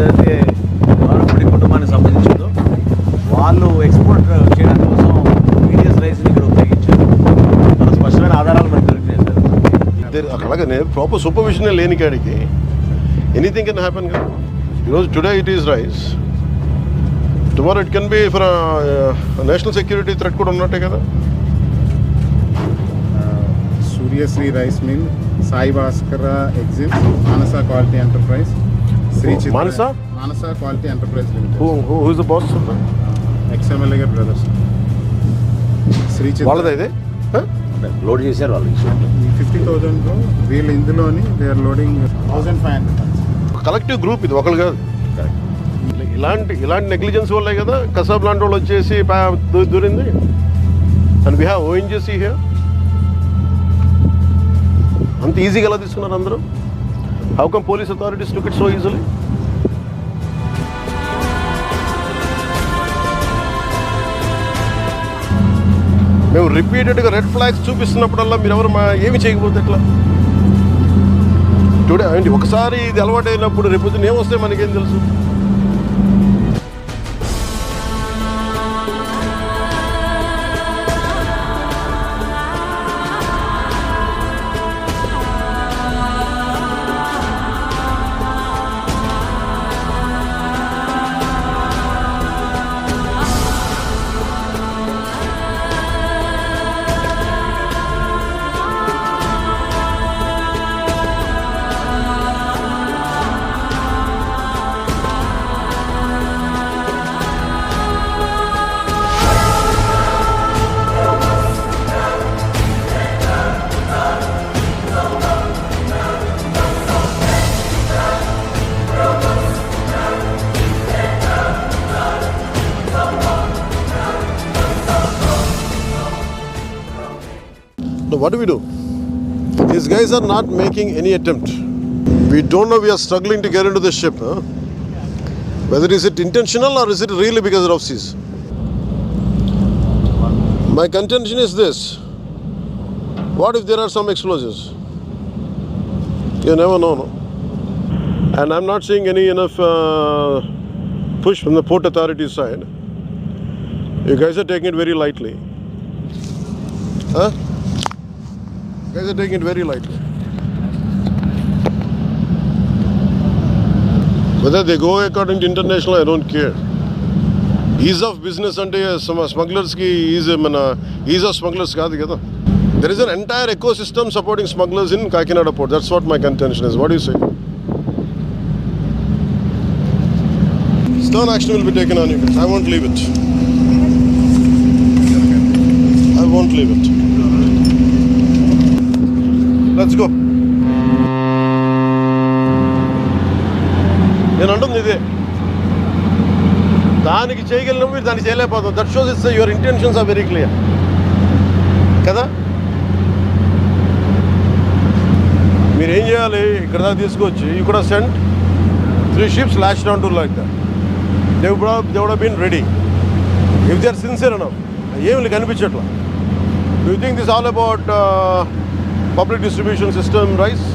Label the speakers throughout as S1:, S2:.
S1: ఏదైతే వారపూడి కుటుంబానికి సంబంధించిందో వాళ్ళు ఎక్స్పోర్ట్ చేయడం కోసం మీడియస్ రైస్ని ఇక్కడ ఉపయోగించారు. చాలా స్పష్టమైన ఆధారాలు మనకు దొరికినాయి సార్.
S2: అలాగనే ప్రాపర్ సూపర్విజన్ లేని కాడికి ఎనీథింగ్ కెన్ హ్యాపెన్ కదా. ఈరోజు today it is rice, tomorrow it can be for national security threat కూడా ఉన్నట్టే కదా.
S3: Surya Rice Mill, Sai Bhaskara Exim, Manasa Quality Enterprise, Sri Chitra. Manasa Quality Enterprise Limited.
S2: Who is the boss of that?
S3: XMLA brothers. Sri Chitra.
S2: వాళ్ళదే ఇది
S1: load చేశారు వాళ్ళు.
S3: 50,000 వీళ్ళు ఇందులోని they are loading 1,500.
S2: Collective group ఇది, ఒకళ్ళు కాదు. ఇలాంటి నెగ్లిజెన్స్ వల్లే కదా కసాబ్ లాంటి వాళ్ళు వచ్చేసి దూరింది. And we have ONGC here. అంత ఈజీగా ఎలా తీసుకున్నారు అందరూ? How come police authorities took it so easily? మేము రిపీటెడ్గా రెడ్ ఫ్లాగ్స్ చూపిస్తున్నప్పుడల్లా మీరు ఎవరు ఏమి చేయకపోతే ఎట్లా? టుడే ఏంటి ఒకసారి ఇది అలవాటు అయినప్పుడు రేపు ఏమొస్తే మనకేం తెలుసు? Now what do we do? These guys are not making any attempt. We don't know, we are struggling to get into this ship. Huh? Whether is it intentional or is it really because of seas? My contention is this. What if there are some explosives? You never know, no? And I'm not seeing any enough push from the port authority side. You guys are taking it very lightly. Huh? You guys are taking it very lightly. Whether they go according to international, I don't care. Ease of business ante smugglers ki ease of smugglers kaadu kada. There is an entire ecosystem supporting smugglers in Kakinada port. That's what my contention is. What do you say? Stern action will be taken on you guys. I won't leave it. I won't leave it. Let's go. నేను అంటుంది ఇదే, దానికి చేయగలిగినప్పుడు మీరు దాన్ని చేయలేకపోతాం. That shows it's your intentions are very clear కదా. మీరు ఏం చేయాలి, ఇక్కడ దాకా తీసుకొచ్చి you could have sent 3 ships lashed onto like that. They would have been ready if they are sincere enough. ఏమి కనిపించట్లా. Do you think this is all about public distribution system rice?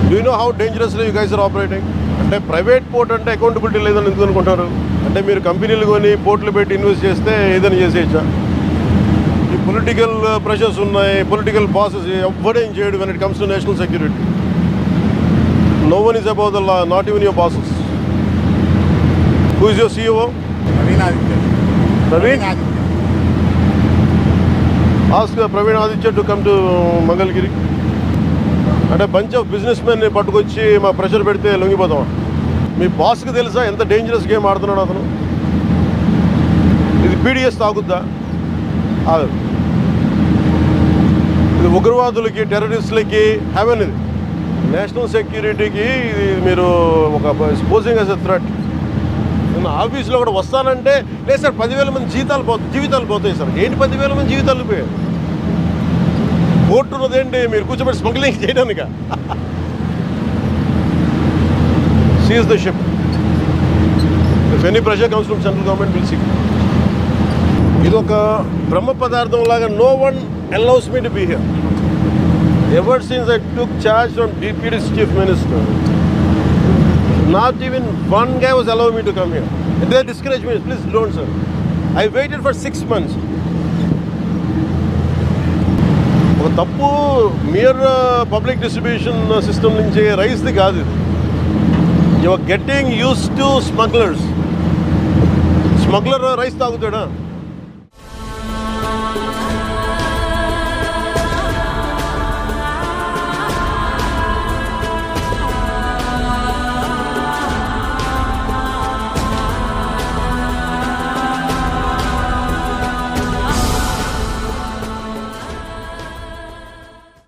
S2: Do you know how dangerously you guys are operating? అంటే private port అంటే accountability లేదని ఎందుకు అనుకుంటారు? అంటే మీరు కంపెనీలు కొని పోర్ట్లు పెట్టి ఇన్వెస్ట్ చేస్తే ఏదైనా చేసేయచ్చా? ఈ పొలిటికల్ ప్రెషర్స్ ఉన్నాయి, పొలిటికల్ బాసెస్ ఎవ్వడేం చేయడు when it comes to national security. No one is above the law, not even your bosses. Who is your CEO?
S3: Praveen Aditya.
S2: Praveen? Ask Praveen Aditya to come to Mangalgiri. అంటే bunch of business మెన్ని పట్టుకొచ్చి మా pressure పెడితే లొంగిపోతాం. మీ బాస్కి తెలుసా ఎంత dangerous game ఆడుతున్నాడు అతను? ఇది పీడిఎస్ తాగుద్దా? ఆగదు. ఇది ఉగ్రవాదులకి, టెర్రరిస్టులకి హెవెన్. ఇది నేషనల్ సెక్యూరిటీకి ఇది మీరు ఒక పోజింగ్ యాజ్ ఎ థ్రెట్. నేను ఆఫీస్లో కూడా వస్తానంటే లేదు సార్ 10,000 మంది జీవితాలు పోతాయి సార్. ఏంటి 10,000 మంది జీవితాలు పోయాయి? పోర్టు ఉన్నదేంటి మీరు కూర్చోబెట్టి స్మగ్లింగ్ చేయడానిక? Seize the ship. If any pressure comes from central government will see. ఇది ఒక బ్రహ్మ పదార్థం లాగా. No one allows me to be here. Ever since I took charge from deputy chief minister, Not even one guy was allowing me to come here. They discouraged me. Please don't, sir. I waited for 6 months. ఒక తప్పు mere public distribution system నుంచి రైస్ది కాదు ఇది. You are getting use to smugglers. Smuggler rice తాగుతాడా?